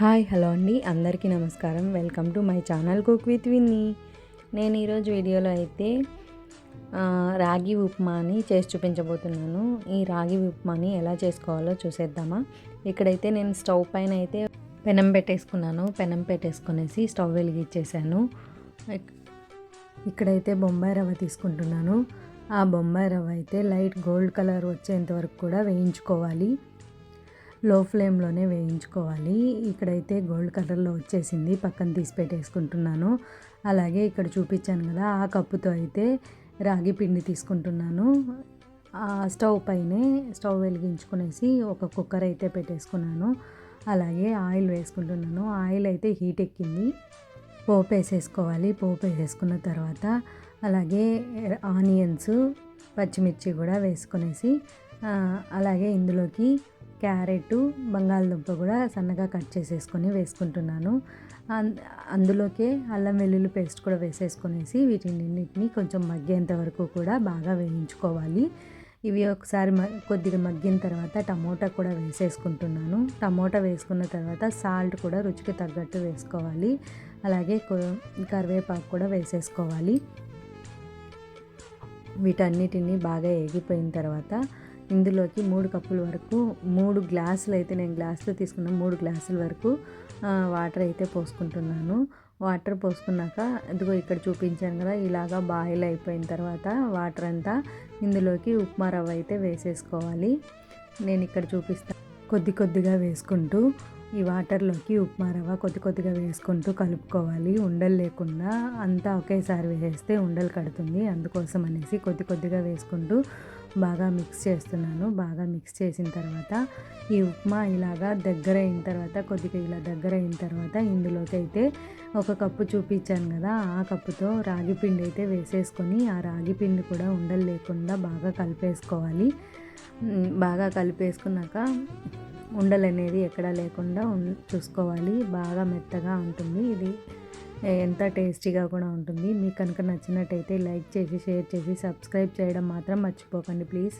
Hi hello అండి, అందరికీ నమస్కారం. Welcome to my channel cook with Vinny. నేను ఈరోజు వీడియోలో అయితే రాగి ఉప్మాని చేసి చూపించబోతున్నాను. ఈ రాగి ఉప్మాని ఎలా చేసుకోవాలో చూసేద్దామా. ఇక్కడైతే నేను స్టవ్ పైన అయితే పెనం పెట్టేసుకున్నాను. పెనం పెట్టేసుకునేసి స్టవ్ వెలిగించేసాను. ఇక్కడైతే బొంబాయి రవ్వ తీసుకుంటున్నాను. ఆ బొంబాయి రవ్వ అయితే లైట్ గోల్డ్ కలర్ వచ్చేంత వరకు కూడా వేయించుకోవాలి. లో ఫ్లేమ్లోనే వేయించుకోవాలి. ఇక్కడైతే గోల్డ్ కలర్లో వచ్చేసింది, పక్కన తీసి పెట్టేసుకుంటున్నాను. అలాగే ఇక్కడ చూపించాను కదా, ఆ కప్పుతో అయితే రాగి పిండి తీసుకుంటున్నాను. స్టవ్ పైనే స్టవ్ వెలిగించుకునేసి ఒక కుక్కర్ అయితే పెట్టేసుకున్నాను. అలాగే ఆయిల్ వేసుకుంటున్నాను. ఆయిల్ అయితే హీట్ ఎక్కింది. పోపు వేసేసుకోవాలి. పోపు వేసేసుకున్న తర్వాత అలాగే ఆనియన్స్, పచ్చిమిర్చి కూడా వేసుకునేసి అలాగే ఇందులోకి క్యారెట్, బంగాళదుంప కూడా సన్నగా కట్ చేసేసుకొని వేసుకుంటున్నాను. అందులోకే అల్లం వెల్లుల్లి పేస్ట్ కూడా వేసేసుకునేసి వీటిన్నింటినీ కొంచెం మగ్గేంత వరకు కూడా బాగా వేయించుకోవాలి. ఇవి ఒకసారి కొద్దిగా మగ్గిన తర్వాత టమోటా కూడా వేసేసుకుంటున్నాను. టమోటా వేసుకున్న తర్వాత సాల్ట్ కూడా రుచికి తగ్గట్టు వేసుకోవాలి. అలాగే కరివేపాకు కూడా వేసేసుకోవాలి. వీటన్నిటిని బాగా ఏగిపోయిన తర్వాత ఇందులోకి 3 కప్పుల వరకు 3 గ్లాసులు అయితే నేను గ్లాసులో తీసుకున్న 3 గ్లాసుల వరకు వాటర్ అయితే పోసుకుంటున్నాను. వాటర్ పోసుకున్నాక ఇదిగో ఇక్కడ చూపించాను కదా, ఇలాగా బాయిల్ అయిపోయిన తర్వాత వాటర్ అంతా ఇందులోకి ఉప్మా రవ్వ అయితే వేసేసుకోవాలి. నేను ఇక్కడ చూపిస్తాను. కొద్ది కొద్దిగా వేసుకుంటూ ఈ వాటర్లోకి ఉప్మా రవ్వ కొద్ది కొద్దిగా వేసుకుంటూ కలుపుకోవాలి. ఉండలు లేకుండా అంతా ఒకేసారి వేసేస్తే ఉండలు కడుతుంది. అందుకోసం అనేసి కొద్ది కొద్దిగా వేసుకుంటూ బాగా మిక్స్ చేస్తున్నాను. బాగా మిక్స్ చేసిన తర్వాత ఈ ఉప్మా ఇలాగా దగ్గర అయిన తర్వాత కొద్దిగా ఇలా దగ్గర అయిన తర్వాత ఇందులోకి అయితే 1 కప్పు చూపించాను కదా, ఆ కప్పుతో రాగి పిండి అయితే వేసేసుకొని ఆ రాగి పిండి కూడా ఉండలు లేకుండా బాగా కలిపేసుకోవాలి. బాగా కలిపేసుకున్నాక ఉండలు అనేది ఎక్కడా లేకుండా చూసుకోవాలి. బాగా మెత్తగా ఉంటుంది. ఇది ఎంత టేస్టీగా కూడా ఉంటుంది. మీకు కనుక నచ్చినట్టయితే లైక్ చేసి, షేర్ చేసి, సబ్స్క్రైబ్ చేయడం మాత్రం మర్చిపోకండి ప్లీజ్.